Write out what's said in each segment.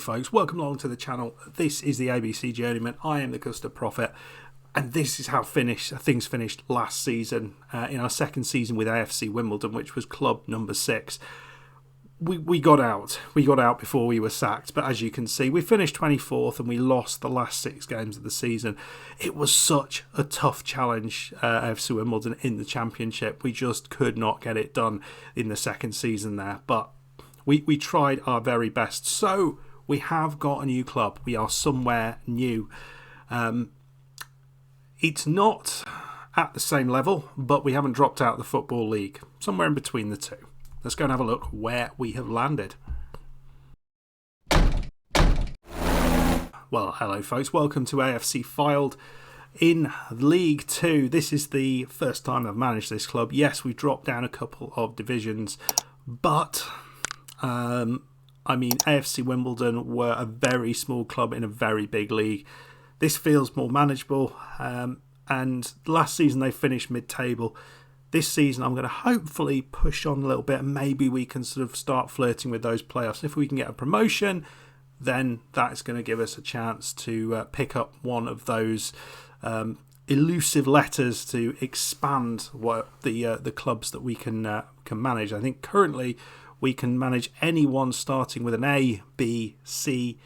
folks, welcome along to the channel. This is the ABC Journeyman. I am the Custard Prophet, and this is how things finished last season in our second season with AFC Wimbledon, which was club number 6. We got out. We got out before we were sacked, but as you can see, we finished 24th and we lost the last 6 games of the season. It was such a tough challenge, AFC Wimbledon, in the championship. We just could not get it done in the second season there, but we tried our very best. So we have got a new club. We are somewhere new. It's not at the same level, but we haven't dropped out of the Football League. Somewhere in between the two. Let's go and have a look where we have landed. Well, hello folks. Welcome to AFC Filed in League 2. This is the first time I've managed this club. Yes, we've dropped down a couple of divisions, but AFC Wimbledon were a very small club in a very big league. This feels more manageable, and last season they finished mid-table. This season I'm going to hopefully push on a little bit, and maybe we can sort of start flirting with those playoffs. If we can get a promotion, then that's going to give us a chance to pick up one of those elusive letters to expand what the clubs that we can manage. I think currently we can manage anyone starting with an A, B, C,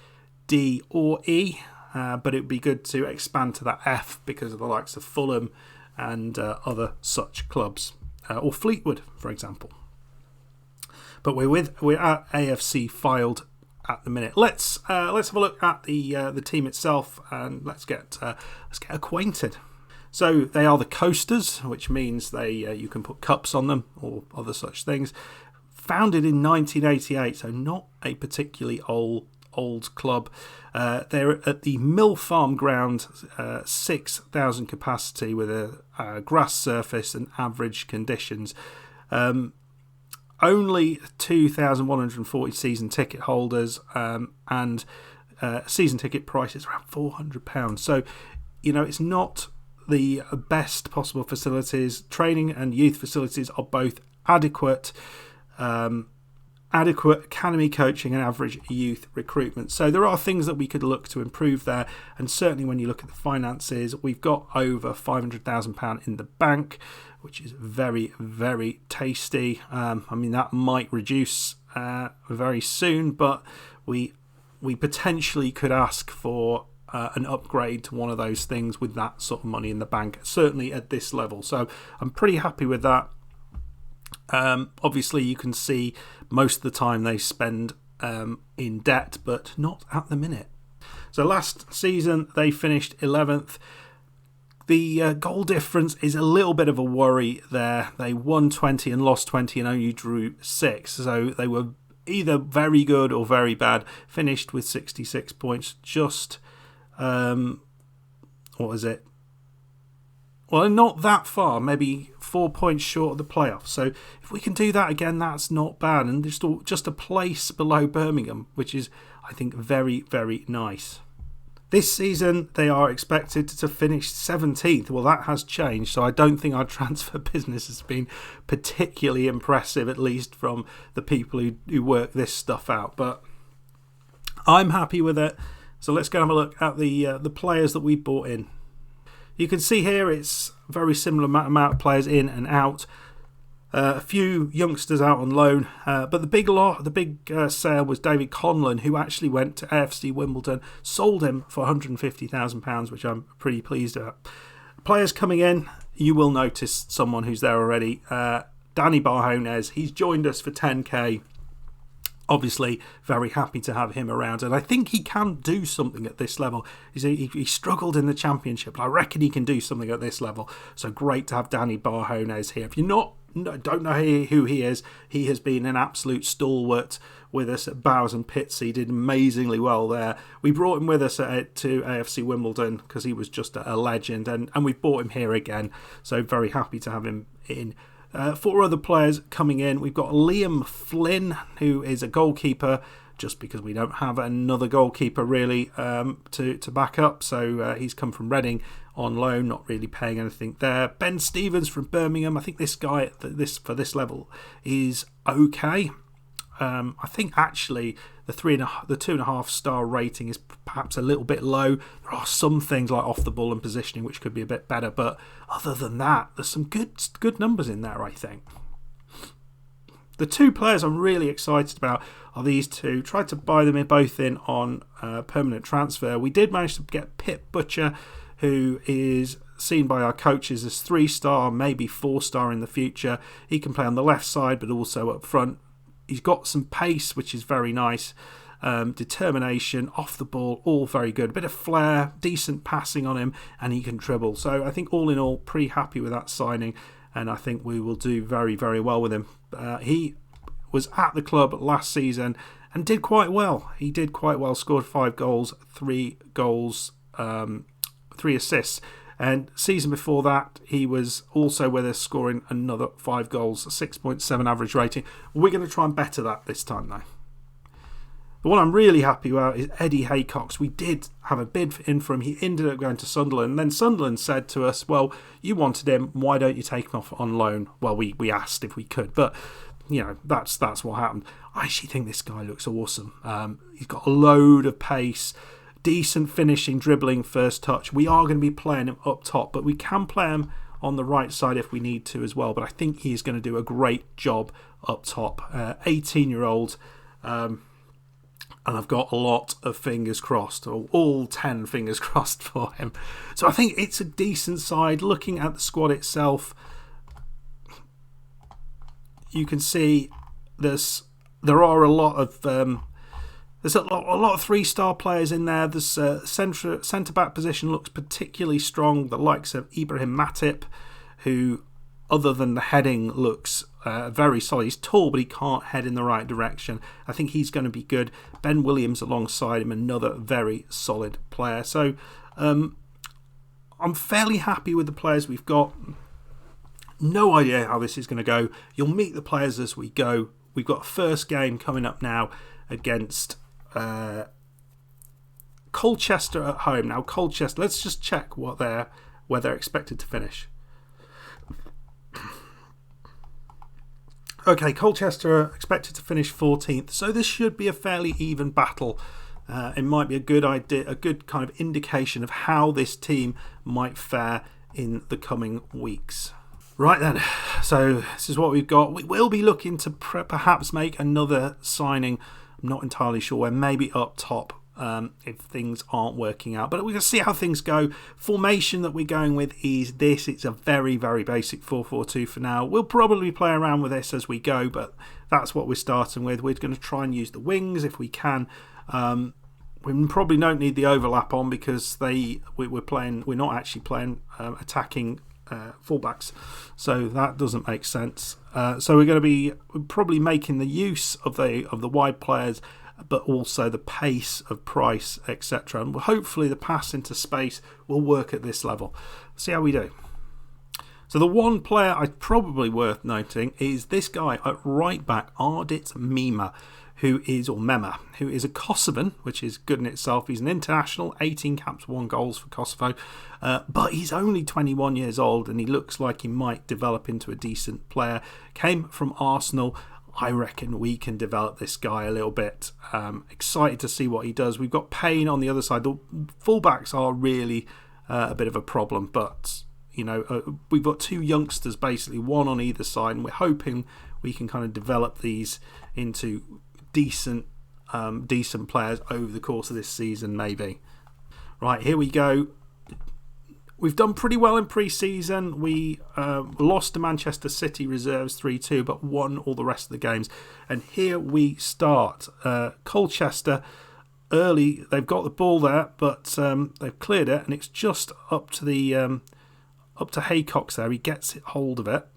D or E, but it would be good to expand to that F because of the likes of Fulham and other such clubs, or Fleetwood, for example. But we're at AFC Filed at the minute. Let's have a look at the team itself, and let's get acquainted. So they are the Coasters, which means you can put cups on them or other such things. Founded in 1988, so not a particularly old club. They're at the Mill Farm ground, 6,000 capacity with a grass surface and average conditions. Only 2,140 season ticket holders, and season ticket price is around £400. So, it's not the best possible facilities. Training and youth facilities are both adequate. Adequate academy coaching and average youth recruitment. So there are things that we could look to improve there, and certainly when you look at the finances, we've got over £500,000 in the bank, which is very, very tasty. That might reduce very soon, but we potentially could ask for an upgrade to one of those things with that sort of money in the bank, certainly at this level. So I'm pretty happy with that. Obviously you can see most of the time they spend in debt, but not at the minute. So last season they finished 11th. The goal difference is a little bit of a worry there. They won 20 and lost 20 and only drew 6. So they were either very good or very bad. Finished with 66 points, just well, not that far, maybe 4 points short of the playoffs. So if we can do that again, that's not bad. And just a place below Birmingham, which is, I think, very, very nice. This season, they are expected to finish 17th. Well, that has changed. So I don't think our transfer business has been particularly impressive, at least from the people who work this stuff out. But I'm happy with it. So let's go and have a look at the players that we bought in. You can see here it's a very similar amount of players in and out. A few youngsters out on loan, but the big sale was David Conlon, who actually went to AFC Wimbledon, sold him for £150,000, which I'm pretty pleased at. Players coming in, you will notice someone who's there already. Danny Barjones, he's joined us for 10k. Obviously, very happy to have him around, and I think he can do something at this level. He struggled in the championship, but I reckon he can do something at this level. So great to have Danny Barjones here. If you don't know who he is, he has been an absolute stalwart with us at Bowes and Pitts. He did amazingly well there. We brought him with us to AFC Wimbledon because he was just a legend, and we've brought him here again. So very happy to have him in. 4 other players coming in. We've got Liam Flynn, who is a goalkeeper, just because we don't have another goalkeeper really to back up. So he's come from Reading on loan, not really paying anything there. Ben Stevens from Birmingham. I think this guy for this level is okay. I think actually the 2.5 star rating is perhaps a little bit low. There are some things like off the ball and positioning which could be a bit better, but other than that, there's some good numbers in there, I think. The two players I'm really excited about are these two. Tried to buy them both in on permanent transfer. We did manage to get Pip Butcher, who is seen by our coaches as 3-star, maybe 4-star in the future. He can play on the left side, but also up front. He's got some pace, which is very nice. Determination, off the ball, all very good. A bit of flair, decent passing on him, and he can dribble. So I think all in all, pretty happy with that signing, and I think we will do very, very well with him. He was at the club last season and did quite well. He did quite well, scored 5 goals, 3 assists. And season before that, he was also with us, scoring another 5 goals, 6.7 average rating. We're going to try and better that this time, though. The one I'm really happy about is Eddie Haycox. We did have a bid in for him. He ended up going to Sunderland. And then Sunderland said to us, well, you wanted him. Why don't you take him off on loan? Well, we asked if we could. But, you know, that's what happened. I actually think this guy looks awesome. He's got a load of pace. Decent finishing, dribbling, first touch. We are going to be playing him up top, but we can play him on the right side if we need to as well. But I think he's going to do a great job up top. 18-year-old, and I've got a lot of fingers crossed, or all 10 fingers crossed for him. So I think it's a decent side. Looking at the squad itself, you can see there are a lot of there's a lot of 3-star players in there. This centre-back position looks particularly strong. The likes of Ibrahim Matip, who, other than the heading, looks very solid. He's tall, but he can't head in the right direction. I think he's going to be good. Ben Williams alongside him, another very solid player. So I'm fairly happy with the players we've got. No idea how this is going to go. You'll meet the players as we go. We've got a first game coming up now against Colchester at home. Now Colchester, let's just check where they're expected to finish. Okay, Colchester are expected to finish 14th, so this should be a fairly even battle. It might be a good idea, a good kind of indication of how this team might fare in the coming weeks. Right then, so this is what we've got. We will be looking to perhaps make another signing. I'm not entirely sure where, maybe up top if things aren't working out. But we can see how things go. Formation that we're going with is this. It's a very, very basic 4-4-2 for now. We'll probably play around with this as we go, but that's what we're starting with. We're going to try and use the wings if we can. We probably don't need the overlap on because we're not actually playing attacking fullbacks, so that doesn't make sense. So we're going to be probably making the use of the wide players, but also the pace of Price, etc. And hopefully the pass into space will work at this level. See how we do. So the one player probably worth noting is this guy at right back, Ardit Mema, who is a Kosovan, which is good in itself. He's an international, 18 caps, 1 goals for Kosovo. But he's only 21 years old and he looks like he might develop into a decent player. Came from Arsenal. I reckon we can develop this guy a little bit. Excited to see what he does. We've got Payne on the other side. The fullbacks are really a bit of a problem, but you know, we've got 2 youngsters basically, one on either side, and we're hoping we can kind of develop these into decent players over the course of this season, maybe. Right, here we go. We've done pretty well in pre-season. We lost to Manchester City reserves 3-2, but won all the rest of the games. And here we start. Colchester, early, they've got the ball there, but they've cleared it, and it's just up to Haycox there. He gets hold of it.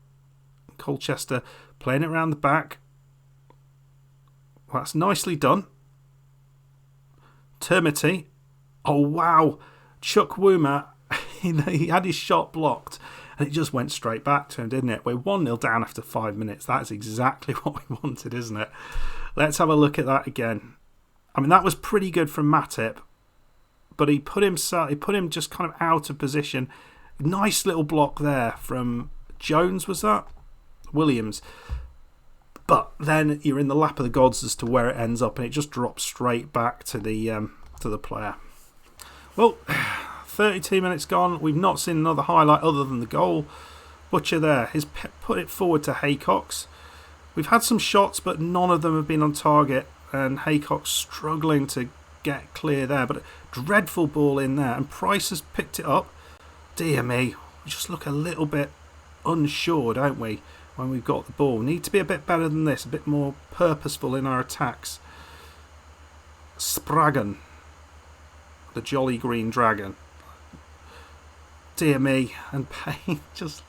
Colchester playing it around the back. Well, that's nicely done. Termity. Oh, wow. Chuck Woomer, he had his shot blocked and it just went straight back to him, didn't it? We're 1-0 down after 5 minutes. That's exactly what we wanted, isn't it? Let's have a look at that again. I mean, that was pretty good from Matip, but he put him just kind of out of position. Nice little block there from Jones, was that? Williams. But then you're in the lap of the gods as to where it ends up, and it just drops straight back to the player. Well, 32 minutes gone. We've not seen another highlight other than the goal. Butcher there has put it forward to Haycox. We've had some shots, but none of them have been on target, and Haycox struggling to get clear there. But a dreadful ball in there, and Price has picked it up. Dear me, we just look a little bit unsure, don't we, when we've got the ball. We need to be a bit better than this, a bit more purposeful in our attacks. Spraggan, the Jolly Green Dragon. Dear me, and Payne just...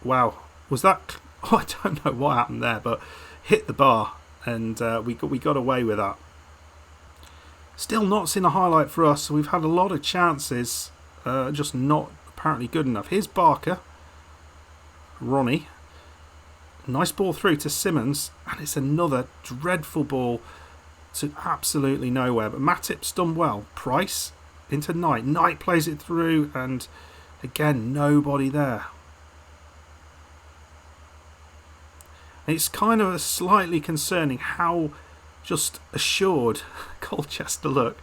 Wow, was that... Oh, I don't know what happened there, but hit the bar, and we got away with that. Still not seen a highlight for us, so we've had a lot of chances, just not apparently good enough. Here's Barker. Ronnie. Nice ball through to Simmons, and it's another dreadful ball to absolutely nowhere. But Matip's done well. Price into Knight. Knight plays it through, and again, nobody there. It's kind of slightly concerning how just assured Colchester look,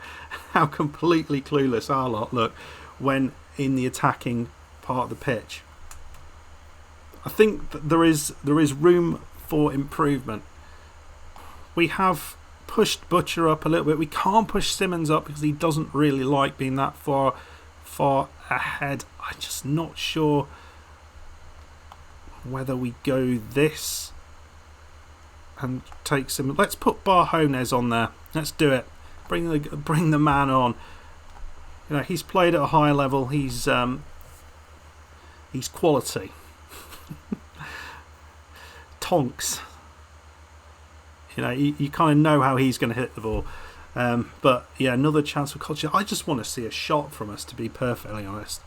how completely clueless our lot look when in the attacking part of the pitch. I think that there is room for improvement. We have pushed Butcher up a little bit. We can't push Simmons up because he doesn't really like being that far ahead. I'm just not sure whether we go this and take Simmons. Let's put Barjones on there. Let's do it. Bring the man on. You know, he's played at a high level. He's quality. Tonks. You know, you kind of know how he's going to hit the ball. But yeah, another chance for Culture. I just want to see a shot from us, to be perfectly honest.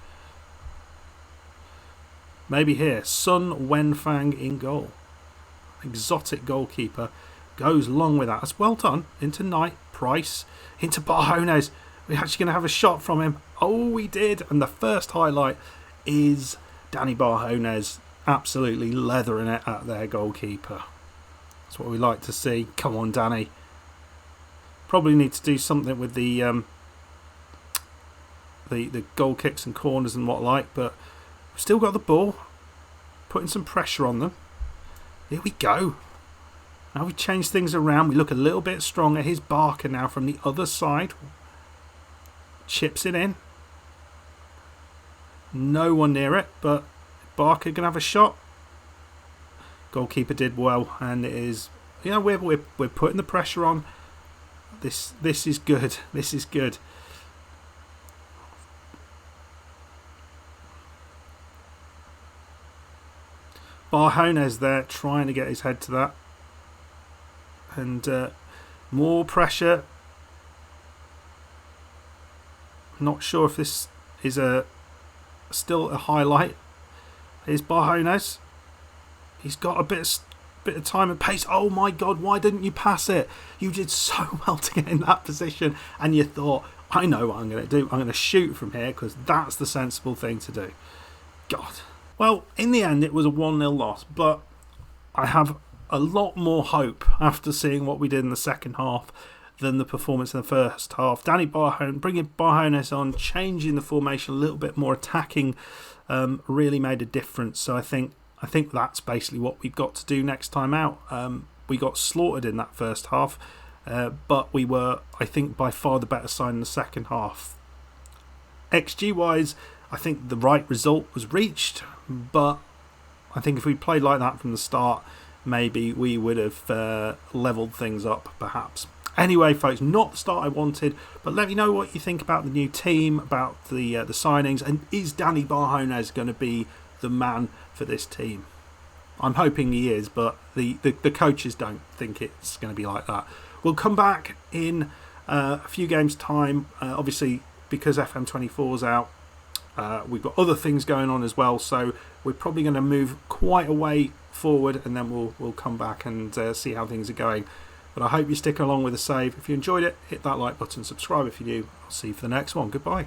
Maybe here, Sun Wenfang in goal. Exotic goalkeeper goes long with that. That's well done. Into Knight, Price, into Barjones. We're actually going to have a shot from him. Oh, we did. And the first highlight is Danny Barjones absolutely leathering it at their goalkeeper. That's what we like to see. Come on, Danny. Probably need to do something with the goal kicks and corners and what like, but we've still got the ball. Putting some pressure on them. Here we go. Now we've changed things around. We look a little bit stronger. Here's Barker now from the other side. Chips it in. No one near it, but Barker can have a shot. Goalkeeper did well, and it is, you know, we're putting the pressure on. This is good. This is good. Barjones there trying to get his head to that, and more pressure. Not sure if this is still a highlight. Here's Barjones. He's got a bit of time and pace. Oh my God, why didn't you pass it? You did so well to get in that position, and you thought, I know what I'm going to do. I'm going to shoot from here because that's the sensible thing to do. God. Well, in the end, it was a 1-0 loss, but I have a lot more hope after seeing what we did in the second half than the performance in the first half. Danny Barjones, bringing Barjones on, changing the formation a little bit more attacking, really made a difference. So I think that's basically what we've got to do next time out. We got slaughtered in that first half, but we were, I think, by far the better side in the second half. XG-wise, I think the right result was reached, but I think if we played like that from the start, maybe we would have levelled things up, perhaps. Anyway, folks, not the start I wanted, but let me know what you think about the new team, about the signings, and is Danny Barjones going to be the man for this team? I'm hoping he is, but the coaches don't think it's going to be like that. We'll come back in a few games' time, obviously, because FM24's out. We've got other things going on as well, so we're probably going to move quite a way forward, and then we'll come back and see how things are going. But I hope you stick along with the save. If you enjoyed it, hit that like button, subscribe if you do. I'll see you for the next one. Goodbye.